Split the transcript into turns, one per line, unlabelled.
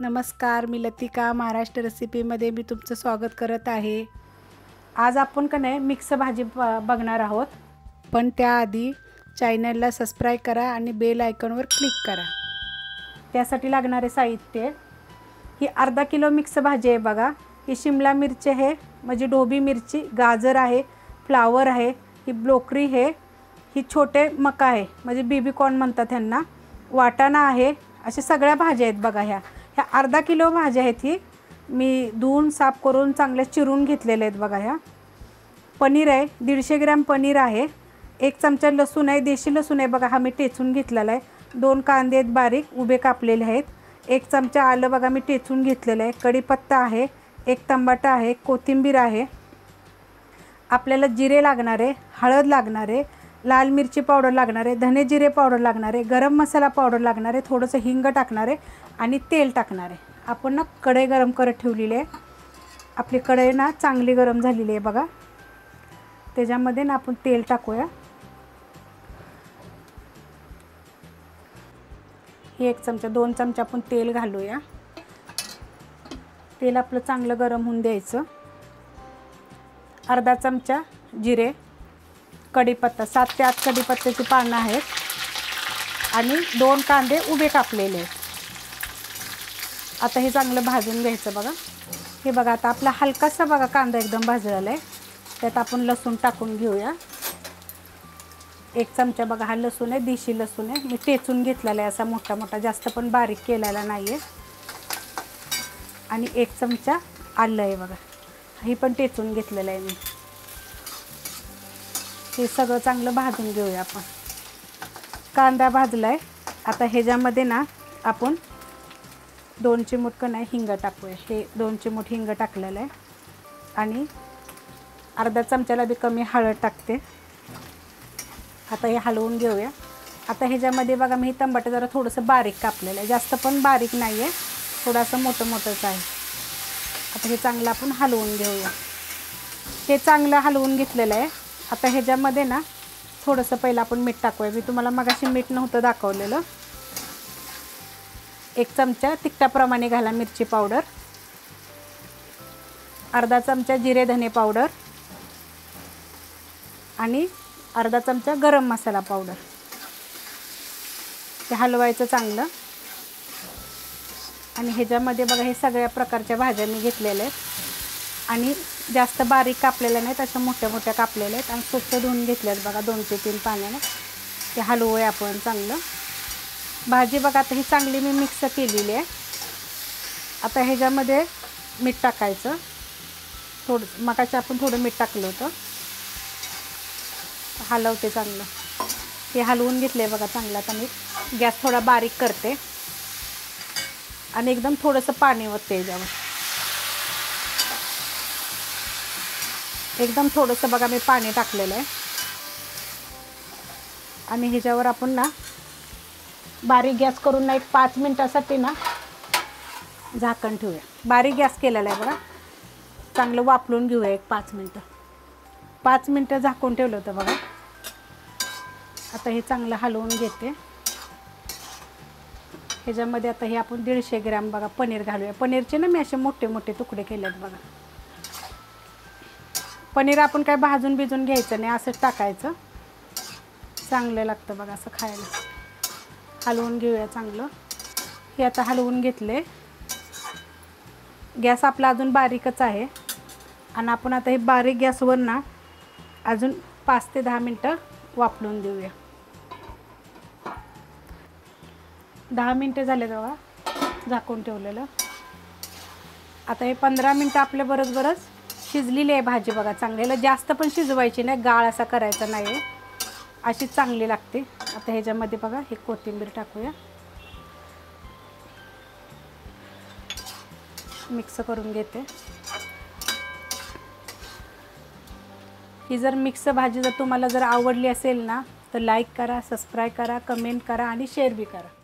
नमस्कार, मी लतिका महाराष्ट्र रेसिपीमध्ये मी तुमचं स्वागत करत आहे। आज आपण का नाही मिक्स भाजी बघणार आहोत, पण त्याआधी चॅनलला सबस्क्राइब करा आणि बेल आयकॉनवर क्लिक करा। त्यासाठी लागणारे साहित्य ही अर्धा किलो मिक्स भाजी आहे बघा। ही शिमला मिरची आहे, म्हणजे ढोबी मिरची, गाजर आहे, फ्लावर आहे, ही ब्रोकली आहे, ही छोटे मका आहे म्हणजे बेबी कॉर्न म्हणतात त्यांना, वाटाणा आहे। अशा सगळ्या भाज्या आहेत बघा। ह्या अर्धा किलो भाज्या आहेत। ही मी धुवून साफ करून चांगले चिरून घेतलेले आहेत बघा। ह्या पनीर आहे, 150 ग्रॅम पनीर आहे, 1 चमचा लसूण आहे, देशी लसूण आहे बघा, हा मी टेचून घेतलेला आहे। 2 कांदे आहेत बारीक उभे कापलेले आहेत, 1 चमचा आलं बघा मी टेचून घेतलेलं आहे, कढीपत्ता आहे, 1 टमाटा आहे, कोथिंबीर आहे। आपल्याला जिरे लागणार आहे, हळद लागणार आहे, लाल मिरची पावडर लागणार आहे, धने जिरे पावडर लागणार आहे, गरम मसाला पावडर लागणार आहे, थोडंसं हिंग टाकणार आहे आणि तेल टाकणार आहे। आपण ना कढई गरम करत ठेवलेली आहे। आपली कढई ना चांगली गरम झालेली आहे बघा। त्याच्यामध्ये ना आपण तेल टाकूया। ही 1 चमचा 2 चमचा आपण तेल घालूया। तेल आपलं चांगलं गरम होऊन द्यायचं। अर्धा चमचा जिरे, कढीपत्ता, 7 ते 8 कढीपत्त्याची पानं आहेत आणि 2 कांदे उभे कापलेले आहेत। आता हे चांगलं भाजून घ्यायचं बघा। हे बघा आता आपला हलकासा बघा कांदा एकदम भाजलेला आहे। त्यात आपण लसूण टाकून घेऊया। 1 चमचा बघा हा लसूण आहे, देशी लसूण आहे, मी टेचून घेतलेला आहे असा मोठा मोठा, जास्त पण बारीक केलेला नाही आहे। आणि 1 चमचा आलं आहे बघा, ही पण टेचून घेतलेलं आहे मी। हे सगळं चांगलं भाजून घेऊया आपण। कांदा भाजलाय। आता ह्याच्यामध्ये ना आपण 2 चिमूट का नाही हिंग टाकूया। हे 2 चिमूट हिंग टाकलेलं आहे आणि अर्धा चमच्याला बी कमी हळद टाकते। आता हे हलवून घेऊया। आता ह्याच्यामध्ये बघा मी टमाटर जरा थोडंसं बारीक कापलेलं आहे, जास्त पण बारीक नाही आहे, थोडंसं मोठं मोठंच आहे। आता हे चांगलं आपण हलवून घेऊया। हे चांगलं हलवून घेतलेलं आहे। आता ह्याच्यामध्ये ना थोडंसं पहिलं आपण मीठ टाकूया। मी तुम्हाला मगाशी मीठ नव्हतं दाखवलेलं। 1 चमचा तिखटाप्रमाणे घाला मिरची पावडर, अर्धा चमचा जिरे धने पावडर आणि अर्धा चमचा गरम मसाला पावडर। ते हलवायचं चांगलं। आणि ह्याच्यामध्ये बघा हे सगळ्या प्रकारच्या भाज्या मी घेतलेल्या आहेत आणि जास्त बारीक कापलेल्या नाहीत, अशा मोठ्या मोठ्या कापलेल्या आहेत आणि स्वच्छ धुवून घेतल्यात बघा 2 ते 3 पाण्याने। ते हलवूया आपण चांगलं। भाजी बघा आता ही चांगली मी मिक्स केलेली आहे। आता ह्याच्यामध्ये मीठ टाकायचं थोडं, मगाशी आपण थोडं मीठ टाकलं होतं। हलवते चांगलं। हे हलवून घेतले बघा चांगलं। आता मी गॅस थोडा बारीक करते आणि एकदम थोडंसं पाणी ओतते याच्यावर, एकदम थोडंसं बघा मी पाणी टाकलेलं आहे। आणि ह्याच्यावर आपण ना बारीक गॅस करून ना 5 मिनिटासाठी ना झाकण ठेवूया। बारीक गॅस केलेला आहे बघा, चांगलं वाफलून घेऊया 5 मिनिटं। 5 मिनिटं झाकून ठेवलं होतं बघा। आता हे चांगलं हलवून घेते। ह्याच्यामध्ये आता हे आपण 150 ग्रॅम बघा पनीर घालूया। पनीरचे ना मी असे मोठे मोठे तुकडे केलेत बघा। पनीर आपण काय भाजून भिजून घ्यायचं नाही, असंच टाकायचं, चांगलं लागतं बघा असं खायला। हलवून घेऊया चांगलं। हे आता हलवून घेतले। गॅस आपला अजून बारीकच आहे आणि आपण आता हे बारीक गॅसवर ना अजून 5 ते 10 मिनिटं वाफलून देऊया। 10 मिनिटं झाले बघा झाकून ठेवलेलं। आता हे 15 मिनिटं आपल्या बरोबरच शिजलेली आहे भाजी बघा चांगली। जास्त पण शिजवायची नाही, गाळ असा करायचा नाही, अशी चांगली लागते। आता ह्याच्यामध्ये बघा हे कोथिंबीर टाकूया, मिक्स करून घेते। ही जर मिक्स भाजी जर तुम्हाला जर आवडली असेल ना तर लाईक करा, सबस्क्राइब करा, कमेंट करा आणि शेअर बी करा।